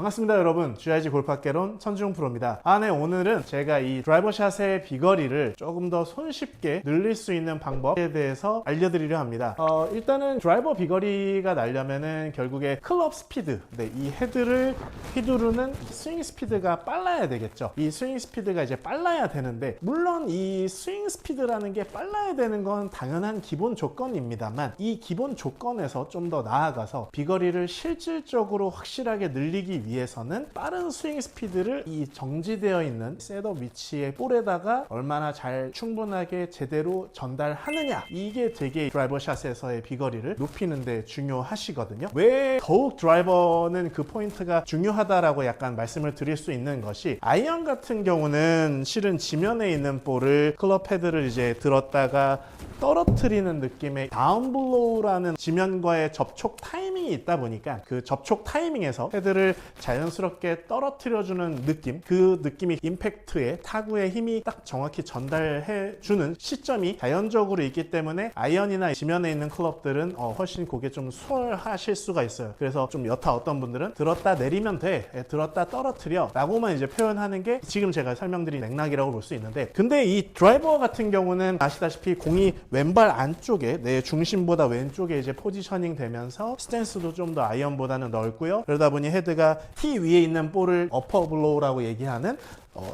반갑습니다 여러분. GIG 골프학개론 천지용 프로입니다. 네, 오늘은 제가 이 드라이버샷의 비거리를 조금 더 손쉽게 늘릴 수 있는 방법에 대해서 알려드리려 합니다. 일단은 드라이버 비거리가 나려면은 결국에 클럽 스피드, 이 헤드를 휘두르는 스윙 스피드가 빨라야 되겠죠. 이 스윙 스피드가 이제 빨라야 되는데, 물론 이 스윙 스피드라는 게 빨라야 되는 건 당연한 기본 조건입니다만, 이 기본 조건에서 좀 더 나아가서 비거리를 실질적으로 확실하게 늘리기 위해서는 빠른 스윙 스피드를 이 정지되어 있는 셋업 위치의 볼에다가 얼마나 잘 충분하게 제대로 전달하느냐, 이게 되게 드라이버 샷에서의 비거리를 높이는 데 중요하시거든요. 왜 더욱 드라이버는 그 포인트가 중요하다라고 약간 말씀을 드릴 수 있는 것이, 아이언 같은 경우는 실은 지면에 있는 볼을 클럽 헤드를 이제 들었다가 떨어뜨리는 느낌의 다운블로우라는 지면과의 접촉 타이밍이 있다 보니까, 그 접촉 타이밍에서 헤드를 자연스럽게 떨어뜨려주는 느낌, 그 느낌이 임팩트에 타구의 힘이 딱 정확히 전달해주는 시점이 자연적으로 있기 때문에 아이언이나 지면에 있는 클럽들은 훨씬 그게 좀 수월하실 수가 있어요. 그래서 좀 여타 어떤 분들은 들었다 내리면 돼, 들었다 떨어뜨려 라고만 이제 표현하는 게 지금 제가 설명드린 맥락이라고 볼 수 있는데, 근데 이 드라이버 같은 경우는 아시다시피 공이 왼발 안쪽에, 내 중심보다 왼쪽에 이제 포지셔닝 되면서 스탠스도 좀 더 아이언보다는 넓고요. 그러다 보니 헤드가 티 위에 있는 볼을 어퍼 블로우라고 얘기하는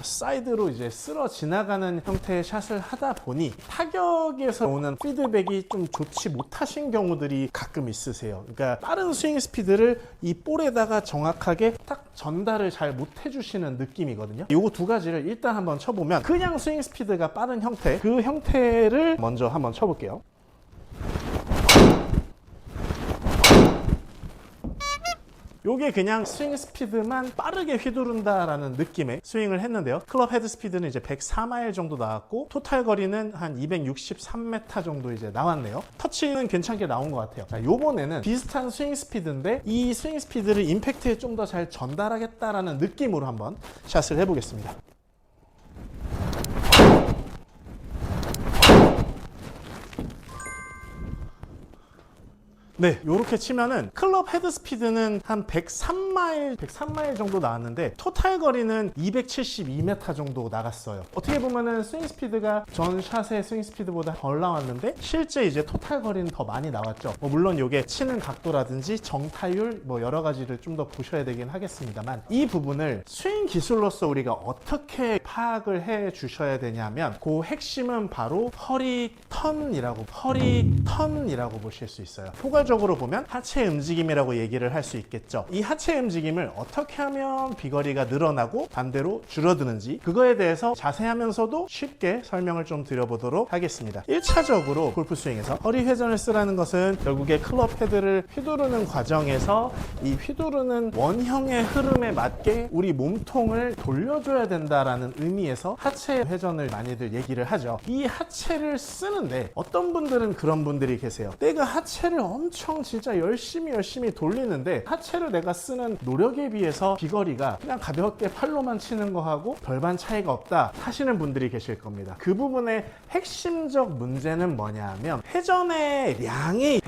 사이드로 이제 쓸어 지나가는 형태의 샷을 하다 보니 타격에서 오는 피드백이 좀 좋지 못하신 경우들이 가끔 있으세요. 그러니까 빠른 스윙 스피드를 이 볼에다가 정확하게 딱 전달을 잘 못 해주시는 느낌이거든요. 요거 두 가지를 일단 한번 쳐보면, 그냥 스윙 스피드가 빠른 형태, 그 형태를 먼저 한번 쳐볼게요. 요게 그냥 스윙 스피드만 빠르게 휘두른다라는 느낌의 스윙을 했는데요. 클럽 헤드 스피드는 이제 104마일 정도 나왔고, 토탈 거리는 한 263m 정도 이제 나왔네요. 터치는 괜찮게 나온 것 같아요. 자, 요번에는 비슷한 스윙 스피드인데 이 스윙 스피드를 임팩트에 좀 더 잘 전달하겠다라는 느낌으로 한번 샷을 해보겠습니다. 네, 요렇게 치면은 클럽 헤드 스피드는 한 103마일 정도 나왔는데, 토탈 거리는 272m 정도 나갔어요. 어떻게 보면은 스윙 스피드가 전 샷의 스윙 스피드보다 덜 나왔는데, 실제 이제 토탈 거리는 더 많이 나왔죠. 물론 요게 치는 각도라든지 정타율 여러 가지를 좀 더 보셔야 되긴 하겠습니다만, 이 부분을 스윙 기술로서 우리가 어떻게 파악을 해 주셔야 되냐면, 그 핵심은 바로 허리 턴이라고 보실 수 있어요. 적으로 보면 하체 움직임이라고 얘기를 할 수 있겠죠. 이 하체 움직임을 어떻게 하면 비거리가 늘어나고 반대로 줄어드는지, 그거에 대해서 자세하면서도 쉽게 설명을 좀 드려보도록 하겠습니다. 1차적으로 골프 스윙에서 허리 회전을 쓰라는 것은 결국에 클럽 헤드를 휘두르는 과정에서 이 휘두르는 원형의 흐름에 맞게 우리 몸통을 돌려줘야 된다라는 의미에서 하체 회전을 많이들 얘기를 하죠. 이 하체를 쓰는데 어떤 분들은 그런 분들이 계세요. 내가 하체를 엄청 진짜 열심히 돌리는데 하체를 내가 쓰는 노력에 비해서 비거리가 그냥 가볍게 팔로만 치는 거하고 별반 차이가 없다 하시는 분들이 계실 겁니다. 그 부분의 핵심적 문제는 뭐냐면, 회전의 양이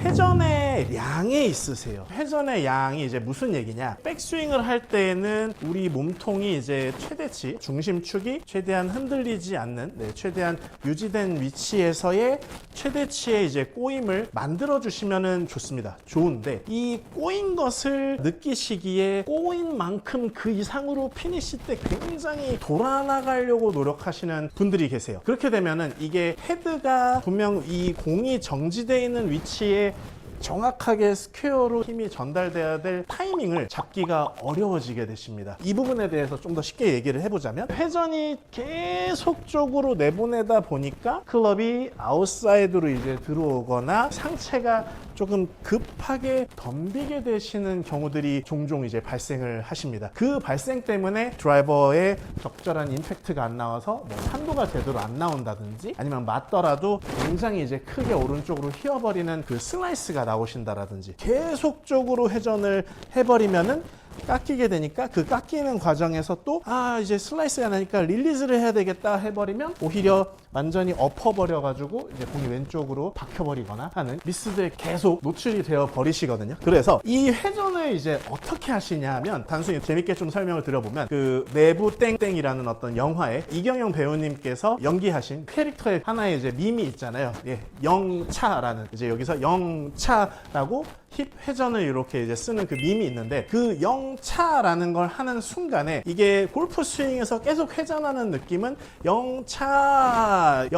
있으세요. 회전의 양이 이제 무슨 얘기냐, 백스윙을 할 때에는 우리 몸통이 이제 최대치, 중심축이 최대한 흔들리지 않는, 최대한 유지된 위치에서의 최대치의 이제 꼬임을 만들어 주시면은 좋습니다. 좋은데, 이 꼬인 것을 느끼시기에 꼬인 만큼 그 이상으로 피니시 때 굉장히 돌아나가려고 노력하시는 분들이 계세요. 그렇게 되면은 이게 헤드가 분명 이 공이 정지되어 있는 위치에 정확하게 스퀘어로 힘이 전달돼야 될 타이밍을 잡기가 어려워지게 되십니다. 이 부분에 대해서 좀 더 쉽게 얘기를 해보자면, 회전이 계속적으로 내보내다 보니까 클럽이 아웃사이드로 이제 들어오거나 상체가 조금 급하게 덤비게 되시는 경우들이 종종 이제 발생을 하십니다. 그 발생 때문에 드라이버에 적절한 임팩트가 안 나와서 산도가 제대로 안 나온다든지, 아니면 맞더라도 굉장히 이제 크게 오른쪽으로 휘어버리는 그 슬라이스가 나오신다라든지, 계속적으로 회전을 해버리면은 깎이게 되니까 그 깎이는 과정에서 또 이제 슬라이스가 나니까 릴리즈를 해야 되겠다 해버리면 오히려 완전히 엎어버려가지고 이제 공이 왼쪽으로 박혀버리거나 하는 미스들에 계속 노출이 되어 버리시거든요. 그래서 이 회전을 이제 어떻게 하시냐 하면 단순히 재밌게 좀 설명을 드려보면 그 내부 땡땡이라는 어떤 영화에 이경영 배우님께서 연기하신 캐릭터의 하나의 이제 밈이 있잖아요. 예, 영차라는 이제 여기서 영차라고 힙 회전을 이렇게 이제 쓰는 그 밈이 있는데 그 영차라는 걸 하는 순간에 이게 골프 스윙에서 계속 회전하는 느낌은 영차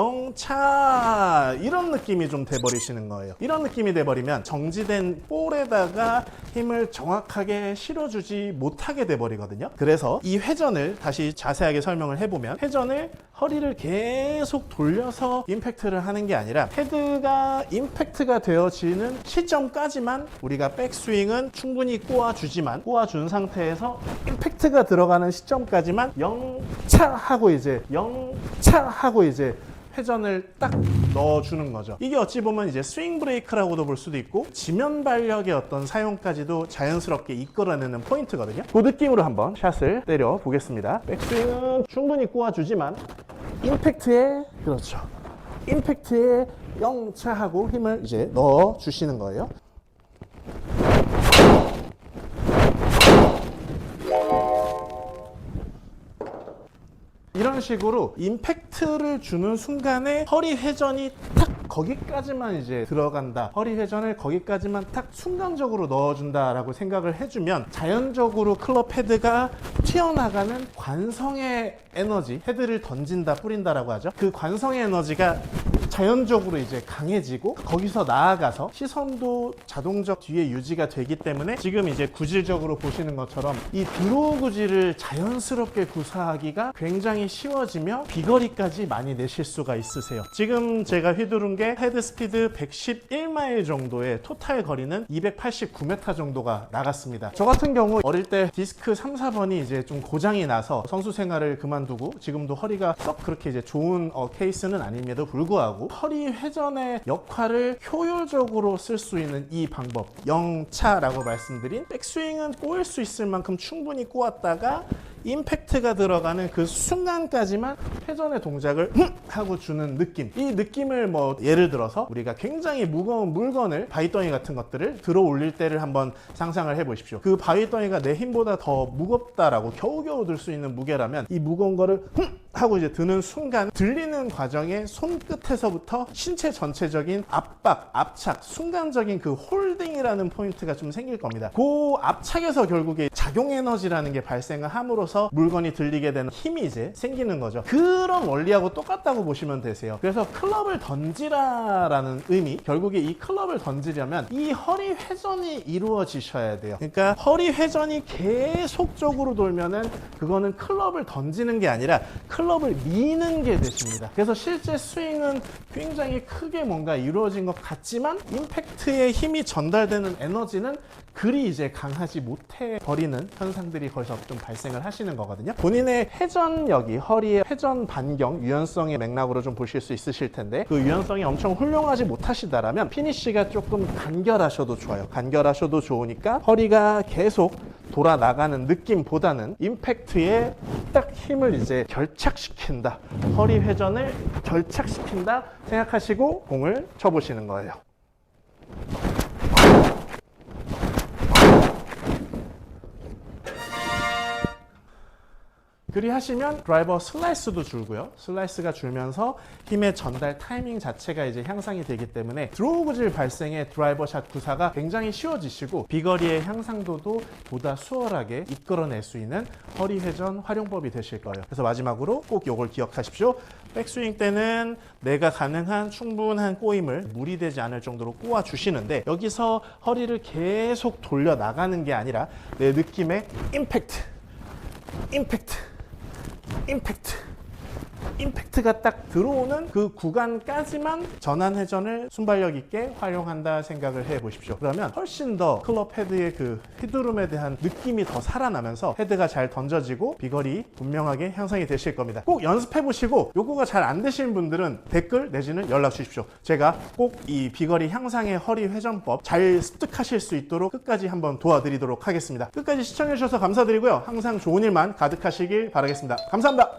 이런 느낌이 좀 돼버리시는 거예요. 이런 느낌이 돼버리면 정지된 볼에다가 힘을 정확하게 실어주지 못하게 돼버리거든요. 그래서 이 회전을 다시 자세하게 설명을 해보면 회전을 허리를 계속 돌려서 임팩트를 하는 게 아니라 헤드가 임팩트가 되어지는 시점까지만 우리가 백스윙은 충분히 꼬아주지만 꼬아준 상태에서 임팩트가 들어가는 시점까지만 영차하고 이제 회전을 딱 넣어주는 거죠. 이게 어찌 보면 이제 스윙 브레이크라고도 볼 수도 있고 지면 발력의 어떤 사용까지도 자연스럽게 이끌어내는 포인트거든요. 그 느낌으로 한번 샷을 때려 보겠습니다. 백스윙은 충분히 꼬아주지만 임팩트에 그렇죠. 임팩트에 영차하고 힘을 이제 넣어 주시는 거예요. 이런 식으로 임팩트를 주는 순간에 허리 회전이 탁 거기까지만 이제 들어간다. 허리 회전을 거기까지만 탁 순간적으로 넣어준다라고 생각을 해주면 자연적으로 클럽 헤드가 튀어나가는 관성의 에너지, 헤드를 던진다, 뿌린다라고 하죠. 그 관성의 에너지가 자연적으로 이제 강해지고 거기서 나아가서 시선도 자동적 뒤에 유지가 되기 때문에 지금 이제 구질적으로 보시는 것처럼 이 드로우 구질을 자연스럽게 구사하기가 굉장히 쉬워지며 비거리까지 많이 내실 수가 있으세요. 지금 제가 휘두른 게 헤드 스피드 111마일 정도의 토탈 거리는 289m 정도가 나갔습니다. 저 같은 경우 어릴 때 디스크 3, 4번이 이제 좀 고장이 나서 선수 생활을 그만두고 지금도 허리가 썩 그렇게 이제 좋은 케이스는 아님에도 불구하고 허리 회전의 역할을 효율적으로 쓸 수 있는 이 방법 영차라고 말씀드린 백스윙은 꼬일 수 있을 만큼 충분히 꼬았다가 임팩트가 들어가는 그 순간까지만 회전의 동작을 하고 주는 느낌. 이 느낌을 뭐 예를 들어서 우리가 굉장히 무거운 물건을 바위덩이 같은 것들을 들어 올릴 때를 한번 상상을 해 보십시오. 그 바위덩이가 내 힘보다 더 무겁다라고 겨우겨우 들 수 있는 무게라면 이 무거운 거를 하고 이제 드는 순간 들리는 과정에 손끝에서부터 신체 전체적인 압박, 압착, 순간적인 그 홀딩이라는 포인트가 좀 생길 겁니다. 그 압착에서 결국에 작용 에너지라는 게 발생을 함으로써 물건이 들리게 되는 힘이 이제 생기는 거죠. 그런 원리하고 똑같다고 보시면 되세요. 그래서 클럽을 던지라라는 의미, 결국에 이 클럽을 던지려면 이 허리 회전이 이루어지셔야 돼요. 그러니까 허리 회전이 계속적으로 돌면은 그거는 클럽을 던지는 게 아니라 클럽을 미는 게 되십니다. 그래서 실제 스윙은 굉장히 크게 뭔가 이루어진 것 같지만 임팩트에 힘이 전달되는 에너지는 그리 이제 강하지 못해 버리는 현상들이 거기서 좀 발생을 하시는 거거든요. 본인의 회전력이 허리의 회전 반경 유연성의 맥락으로 좀 보실 수 있으실 텐데 그 유연성이 엄청 훌륭하지 못하시다라면 피니쉬가 조금 간결하셔도 좋아요. 간결하셔도 좋으니까 허리가 계속 돌아 나가는 느낌보다는 임팩트에 딱 힘을 이제 결착시킨다. 허리 회전을 결착시킨다 생각하시고 공을 쳐보시는 거예요. 그리 하시면 드라이버 슬라이스도 줄고요. 슬라이스가 줄면서 힘의 전달 타이밍 자체가 이제 향상이 되기 때문에 드로우 구질 발생의 드라이버 샷 구사가 굉장히 쉬워지시고 비거리의 향상도도 보다 수월하게 이끌어낼 수 있는 허리 회전 활용법이 되실 거예요. 그래서 마지막으로 꼭 이걸 기억하십시오. 백스윙 때는 내가 가능한 충분한 꼬임을 무리되지 않을 정도로 꼬아 주시는데 여기서 허리를 계속 돌려 나가는 게 아니라 내 느낌의 임팩트, 임팩트, 임팩트, 임팩트가 딱 들어오는 그 구간까지만 전환 회전을 순발력 있게 활용한다 생각을 해 보십시오. 그러면 훨씬 더 클럽 헤드의 그 휘두름에 대한 느낌이 더 살아나면서 헤드가 잘 던져지고 비거리 분명하게 향상이 되실 겁니다. 꼭 연습해 보시고 요거가 잘 안 되시는 분들은 댓글 내지는 연락 주십시오. 제가 꼭 이 비거리 향상의 허리 회전법 잘 습득하실 수 있도록 끝까지 한번 도와드리도록 하겠습니다. 끝까지 시청해 주셔서 감사드리고요. 항상 좋은 일만 가득하시길 바라겠습니다. 감사합니다.